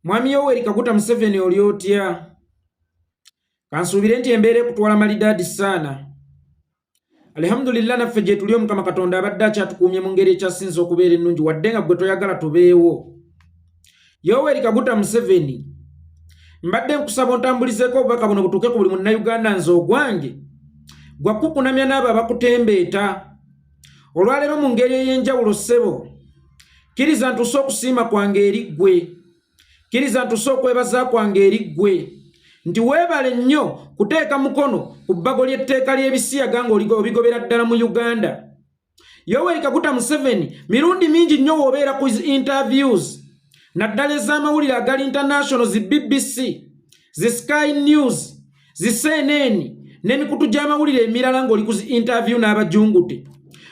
Mwami Yoweri Kaguta Museveni oli otya? Kansuubire nti embeera ekutwala malidaadi sana. Alhamdulillah naffe gye tuli Omukama Katonda abadde akyatukuumye mu ngeri ekyasinze okubeera ennungi wadde nga gwe toyagala tubeewo. Yoweri Kaguta Museveni, mbadde nkusaba ontambulizeeko obubaka buno butuuke ku buli munnayuganda nze ogwange gwakukunamya n'abo abakutembeeta. Olwaleero mu ngeri ey'enjawulo ssebo, kkiriza ntuse okusiima kwange eri ggwe, kkiriza ntuse okwebaza kwange eri ggwe nti weebale nnyo kuteeka mukono ku bbago ly'etteeka ly'ebisiyaga ng'obigobera ddala mu Uganda. Yoweri Kaguta Museveni mirundi mingi nnyo w'obeera ku interviews naddala ez'amawulire agali international zi BBC, zi Sky News, zi CNN n'emikutu gy'amawulire emirala ng'oli ku interview n'abajungute.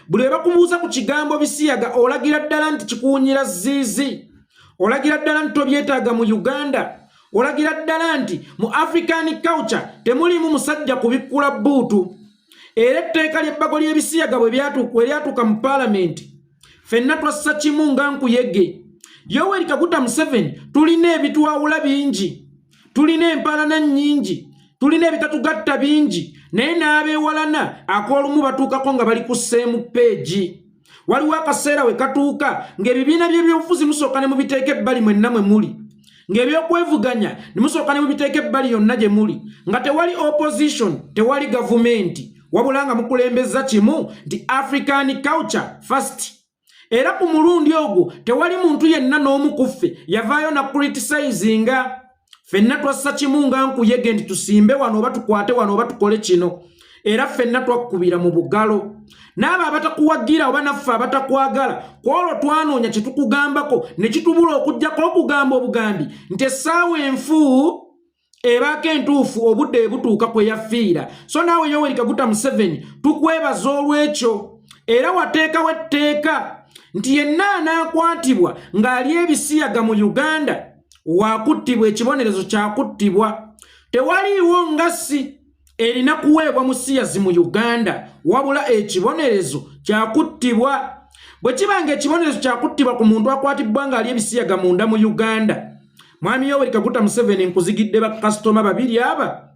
Buli we bakumuuza ku kigambo bisiyaga olagira ddala nti kikuwunyira ziizi, olagira ddala nti tobyetaaga mu Uganda, olagira ddala nti mu African culture temulimu musajja kubikkula bbuutu. Era etteeka ly'ebbago ly'ebisiyaga bwe lyatuuka mu paalamenti, ffenna twassa kimu nga nkuyege. Yoweri Kaguta Museveni tulina ebitwawula bingi, tulina empalana nnyingi, tulina ebitatugatta bingi, naye n'abeewalana ak'olumu batuukako nga bali ku sseemu peegi. Waliwo akaseera we katuuka ng'ebibiina by'ebyobufuzi musooka ne mubiteeka ebbali mwenna mwe muli, ng'ebyokwevuganya ne musooka ne mubiteeka ebbali yonna gye muli, nga tewali opposition, tewali gavumenti, wabula nga mukulembeza kimu nti African culture first. Era ku mulundi ogwo tewali muntu yenna n'omu ku ffe yavaayo na criticizinga. Ffenna twassa kimu nga nkuyege nti tusimbe wano oba tukwate wano oba tukole kino. Era ffenna twakkubira mu bugalo. N'abo abatakuwagira oba naffe abatakwagala kwolwo twanoonya kye tukugambako ne kitubula okuggyako okugamba obugambi nti essaawa enfu ebaako entuufu obudde butuuka kwe yafiira. So naawe Yoweri Kaguta Museveni tukwebaza olw'ekyo, era wateekawo etteeka nti yenna anaakwatibwa ng'ali ebisiyaga mu Uganda waakuttibwa, ekibonerezo kyakuttibwa. Tewaliiwo ngassi erina kuweebwa musiyazi mu Uganda, wabula ekibonerezo kyakuttibwa. Bwe kibanga ekibonerezo kyakuttibwa ku muntu akwatibbwa ng'ali ebisiyaga munda mu Uganda, Mwami Yoweri Kaguta Museveni nkuzigidde bakasitoma babiri aba,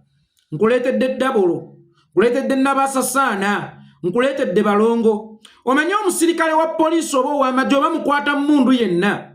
nkuleetedde Dabolo, nkuleetedde Nabasasaana, nkuleetedde Balongo. Omanye omusirikale wa poliisi oba ow'amagye oba mukwata mmundu yenna,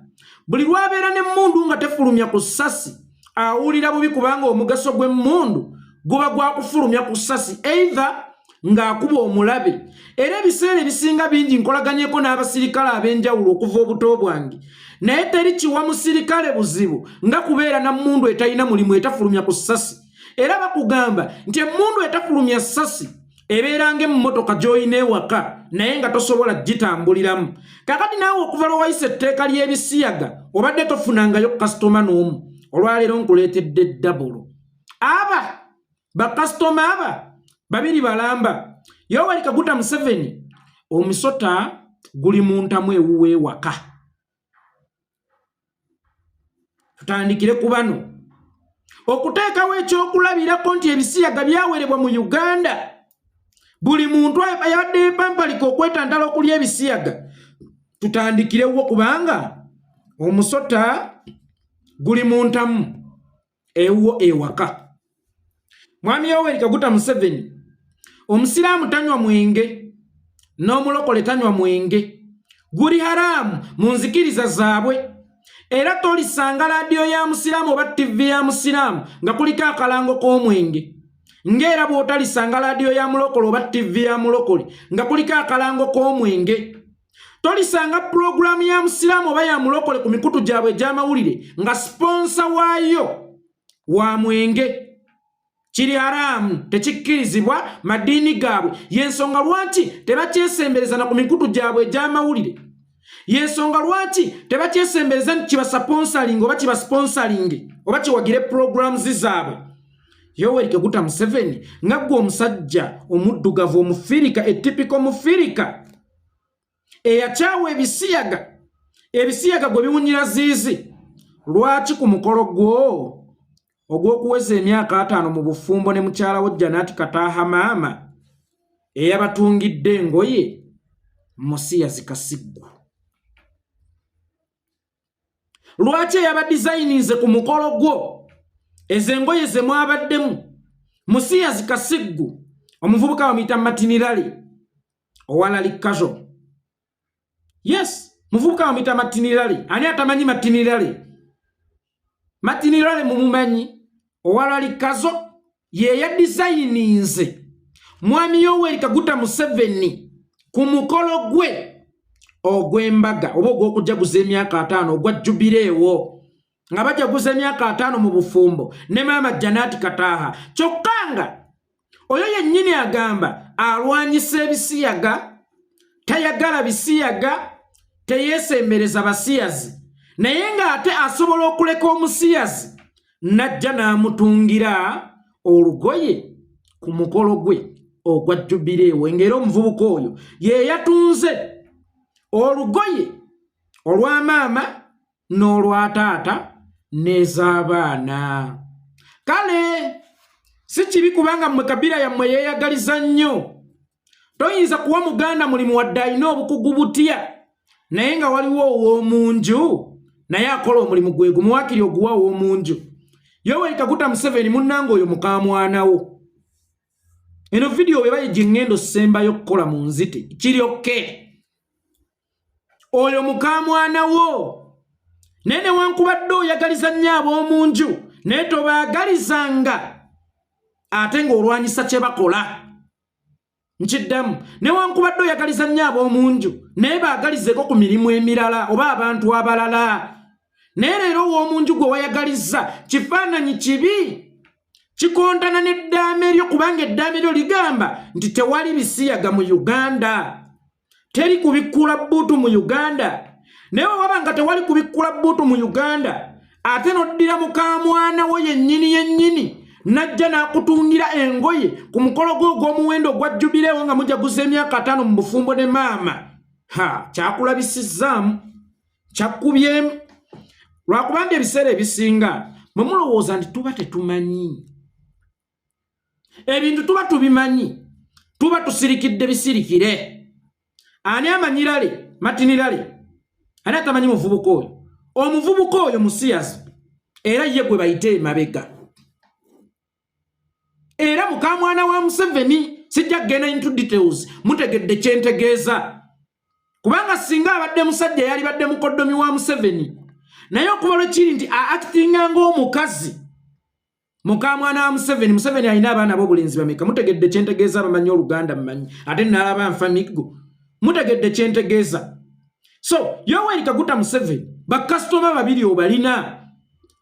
buli lwabeera n'emmundu nga tefulumya ku ssasi awulira bubi kubanga omugaso gw'emmundu guba gwa kufulumya ku ssasi either ng'akuba omulabe. Era ebiseera ebisinga bingi nkolaganyeko n'abasirikale ab'enjawulo okuva obuto bwange, naye teri kiwa musirikale buzibu nga kubeera na mmundu etalina mulimu etafulumya ku ssasi. Era bakugamba nti emmundu etafulumya ssasi ebeera ng'emmotoka gy'olina ewaka naye nga tosobola gitambuliramu. Kakati naawe okuva lwe wayisa etteeka ly'ebisiyaga obadde tofunangayo kasitoma n'omu. Olwaleero nkuleetedde Dabolo. Bakasitoma aba babiri balamba. Yoweri Kaguta Museveni omusota guli mu ntamu ewuwe ewaka. Tutandikire ku bano okuteekawo ekyokulabirako nti ebisiyaga byawerebwa mu Uganda. Buli muntu ayabadde epampalika okwetantala okulya ebisiyaga. Tutandikirewo kubanga omusota guli mu ntamu ewuwo ewaka. Mwami Yoweri Kaguta Museveni, omusiraamu tanywa mwenge n'omulokole tanywa mwenge, guli haramu mu nzikiriza zaabwe. Era tolisanga laadiyo ya musiraamu oba TV ya musiraamu nga kuliko akalango k'omwenge, ng'era bw'otalisanga laadiyo ya mulokole oba TV ya mulokole nga kuliko akalango k'omwenge. Tolisanga pulogulaamu ya musiraamu oba ya mulokole ku mikutu gyabwe egy'amawulire nga siponsa waayo wa mwenge. Kiri haramu, tekikkirizibwa madiini gaabwe. Yensonga lwaki tebakyesembereza na ku mikutu gyabwe egy'amawulire. Yensonga lwaki tebakyesembereza nti kibasponsalinga oba kibasponsalinge oba kiwagire programs zaabwe. Yoweri Kaguta Museveni nga gwe omusajja omuddugavu omufirika, etipiko mufirika eyakyawa ebisiyaga gwe biwunyira ziizi, lwaki ku mukolo gwo ogw'okuweza emyaka 5 mu bufumbo ne mukyala wo Janati Kataaha maama eyabatungidde engoye musiyazi Kasiggu. lwaki yaba designinze ku mukolo gwo ezengoye ze mwabaddemu Muhoozi Kasiggu omuvubuka bamuyita Matinirali owalali kazo. Yes, muvubuka bamuyita Matinirali. Ani atamanyi Matinirali? Matinirali mumumanyi owalali kazo ye ya designinze mwami Yoweri Kaguta Museveni ku mukolo gwe ogw'embaga oba ogw'okujaguza emyaka 5 ogwa jubileewo nga bajaguza emyaka 5 mu bufumbo ne maama Janati Kataaha. Kyokka oyo yennyini agamba alwanyisa ebisiyaga, tayagala bisiyaga, teyeesembereza basiyazi, naye ng'ate asobola okuleka omusiyazi najja n'amutungira olugoye ku mukolo gwe ogwa jubileewo. Ng'era omuvubuka oyo ye yatunze olugoye olwa maama n'olwa taata n'ez'abaana. Kale si kibi kubanga mmwe kabira yammwe yeeyagaliza nnyo. Toyinza kuwa muganda mulimu wadde alina obukugu butya naye nga waliwo ow'omunju naye akola omulimu gwe gumu waakiri oguwa ow'omunju. Yoweri Kaguta Museveni munnange oyo mukamwanawo. Eno video bwe bayi gye sembayo kukola mu nzite kiryokke. Oyo mukamwanawo nene wankubadde oyagaliza nnyo ab'omunju naye tobaagalizanga ate ng'olwanyisa kye bakola. Nkiddamu newankubadde oyagaliza nnyo ab'omunju naye baagalizeko ku mirimu emirala oba abantu abalala. Naye leero ow'omunju gwe wayagaliza kifaananyi kibi kikontana n'eddaame eryo kubanga eddaame eryo ligamba nti tewali bisiyaga mu Uganda, teri kubikkula bbuutu mu Uganda. Naye waba nga tewali kubikkula bbuutu mu Uganda ate n'oddira mukamwana wo yennyini najja n'akutungira engoye ku mukolo gwo ogw'omuwendo ogwa jubileewo nga mujaguza emyaka 5 mu bufumbo ne maama. Kyakulabisizzaamu, kyakubyemu. Lwakubanga ebiseera ebisinga mwe mulowooza nti tuba tetumanyi ebintu, tuba tubimanyi, tuba tusirikidde bisirikire. Ani amanyirale Matinirale? Ani atamanyi muvubuka oyo? Omuvubuka oyo musiyazi era ye gwe bayite emabega. Era mukamwana wa Museveni sijja kugenda into details, mutegedde kyentegeeza. Kubanga singa abadde musajja yali badde mukoddomi wa Museveni naye okuba lwekiri nti actinga ng'omukazi mukamwana wa Museveni. Museveni alina abaana b'obulenzi bameka? Mutegedde kyentegeeza. Bamanyi Oluganda mmanyi ate nalaba nfanigo. Mutegedde kyentegeeza. So Yoweri Kaguta Museveni bakasitoma babiri obalina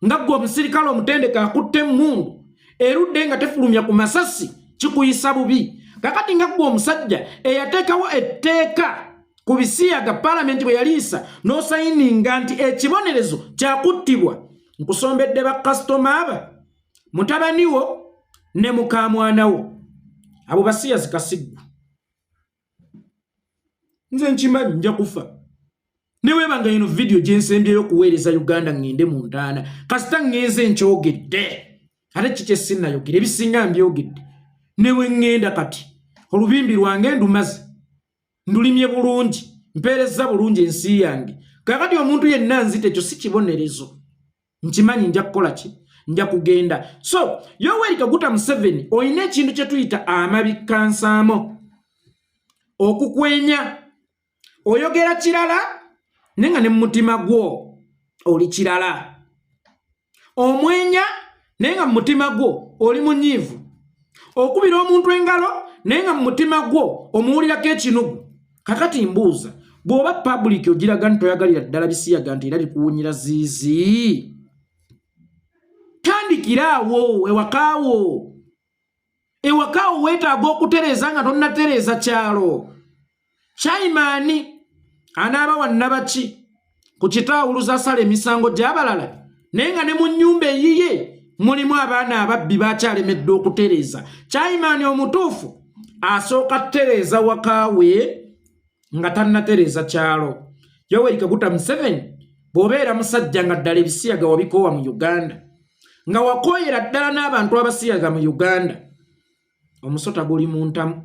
nga gwe omusirikale omutendeka akutte emmundu erudde nga tefulumya ku masasi kikuyisa bubi. Kakati nga gwe omusajja eyateekawo etteeka ku bisiyaga palamenti bwe yaliisa n'osayininga nti ekibonerezo kyakuttibwa, nkusombedde bakasitoma aba mutabaniwo ne mukamwanawo abo basiyazi Kasiggu. Nze nkimanyi nja kufa newebanga eno video gyensembyeyo okuweereza Uganda ngende mu ntaana kasita ngenze nkyogedde ate kikye sinnayogera ebisinga mbyogedde. Newe ngenda kati olubimbi lwange ndumaze, ndulimye bulungi, mpeereza bulungi ensi yange. Kakati omuntu yenna nzite ekyo si kibonerezo. Nkimanyi nja kukola ki? Nja kugenda. So Yoweri Kaguta Museveni oyina ekintu kye tuyita amabikkansamo, okukwenya. Oyogera kirala nenga ne mutima gwo oli kirala. Omwenya nenga mutima gwo oli munyiivu. Okubira omuntu engalo nenga mutima gwo omuwulirako ekinugu. Kakati mbuuza, bw'oba public ogiraga nti toyagalira ddala bisiyaga nti era bikuwunyira ziizi, tandikiraawo ewakaawo. Ewakaawo weetaaga okutereeza nga tonnatereeza kyalo. Chaimani anaaba wannabaki ku kitaawuluza asala emisango gy'abalala naye nga ne mu nnyumba eyiye mulimu abaana ababbi bakyalemedde okutereeza. Chaimani omutuufu asooka tereeza wakaawe nga tannatereeza kyalo. Yoweri Kaguta Museveni bw'obeera musajja nga ddala ebisiyaga wabikoowa mu Uganda, nga wakooyera ddala n'abantu abasiyaga mu Uganda, omusota guli mu ntamu.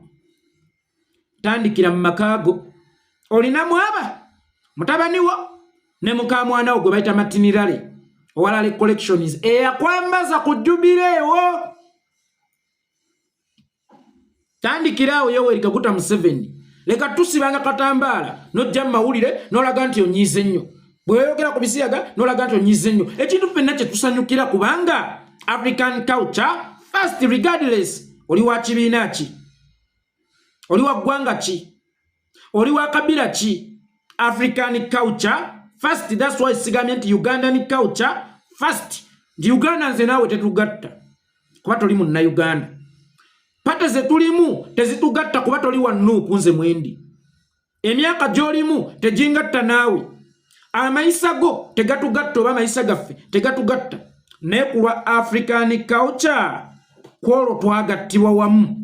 Tandikira mu makaago. Olinamu aba mutabaniwo ne mukamwana we gwe bayita Matinirale owalale collections eyakwambaza ku Jubileewo. Tandikirawo Yoweri Kaguta Museveni, leka tusibanga katambaala nojja mu mawulire n'olaga nti onyiize nnyo, bweyogera ku bisiyaga n'olaga nti onyiize nnyo. Ekintu ffenna kye tusanyukira kubanga African culture first, regardless oli wa kibiina ki, oli wa ggwanga ki, oli wa kabira ki, African culture first. That's why sigamye nti Ugandan culture first. Ndi Uganda nze naawe tetugatta kuba toli Munnayuganda. Pate ze tulimu tezitugatta kuba toli wa Nuupu nze Mwendi. Emyaka gy'olimu tejingatta naawe. Amayisa go tegatugatta oba amayisa gaffe tegatugatta. Naye kulwa African culture kwolwo twagattibwa wamu,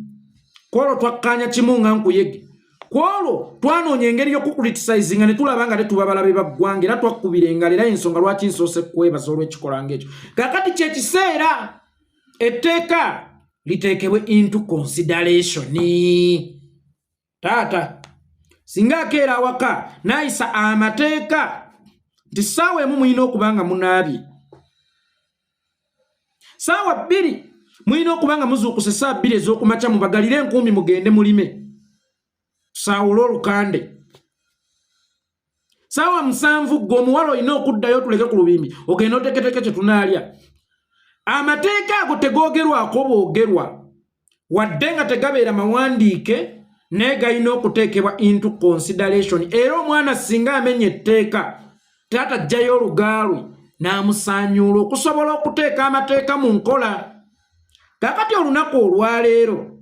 kwolwo twakkanya kimu nga nkuyege, kwolwo twanoonya engeri y'okukriticizinga ne tulaba nga tetuba balabe ba ggwanga era twakkubirenga era ensonga lwaki nsoose kwebaza olw'ekikolwa ng'ekyo. Kaakati kye kiseera etteeka liteekebwe into consideration. Taata singa akeera awaka n'ayisa amateeka nti ssaawa emu mulina okuba nga munaabye, ssaawa bbiri mulina okuba nga muzuukuse ssaawa bbiri ez'okumakya mubagalire enkuumi mugende mulime, tusaawule olukande. Ssaawa musanvu gwe omuwala olina okuddayo tuleke ku lubimbi ogenda oteketeke kye tunaalya. Amateeka ago tegoogerwako boogerwa wadde nga tegabeera mawandiike naye galina okuteekebwa into consideration. Era omwana singa amenya etteeka taata ajjayo olugaalwe n'amusaanyuula okusobola okuteeka amateeka mu nkola. Kaakati olunaku olwaleero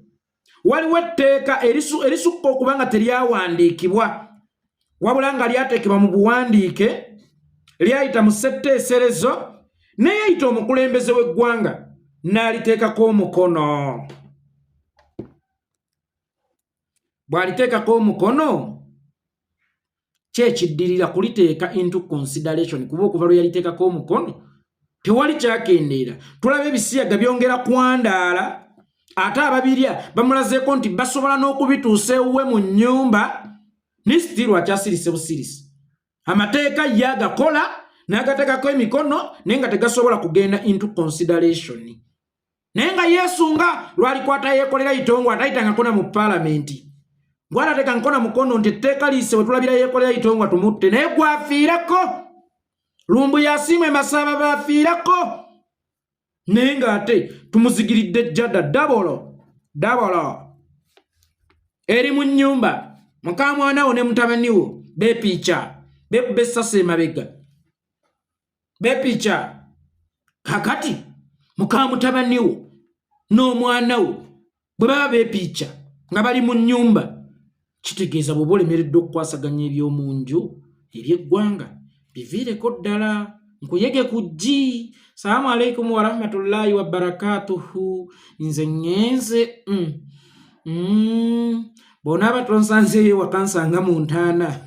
waliwo etteeka erisukka okuba nga teryawandiikibwa wabula nga lyateekebwa mu buwandiike, lyayita mu ssetteeserezo naye yayita omukulembeze w'eggwanga n'aliteekako omukono. Bw'aliteekako omukono kyekiddirira kuliteeka into consideration kuba okuva lwe yaliteekako omukono tewali kyakendeera. Tulaba ebisiyaga byongera kwandaala ate ababirya bamulazeeko nti basobola n'okubituusa ewuwe mu nnyumba ne sitiru akyasirise busirisi. Amateeka ye agakola n'agateekako emikono naye nga tegasobola kugenda into consideration. Naye nga yeesunga lwalikwata Yekolera Itongo atayitangako na mu paalamenti, gwalateeka nkona mukono nti etteeka liise we tulabira Yekolera Itongo tumutte naye gwafiirako. Lumbu yasimwe Masaba bafiirako naye ng'ate tumuzigiridde jjada dabolo eri mu nnyumba. Mukamwana wo ne mutabani wo beepiica beekuba essasi emabega beepiica. Kakati mukamutabani wo n'omwana wo bwe baba beepiica nga bali mu nnyumba, kitegeeza bw'oba olemeredde okukwasaganya eby'omu nju eby'eggwanga biviireko ddala. Nkuyege ku G. Salaamu alaikum wa rahmatullahi wa barakatuhu. Nze ngenze bonaaba tonsanzeeyo wakansanga mu ntaana.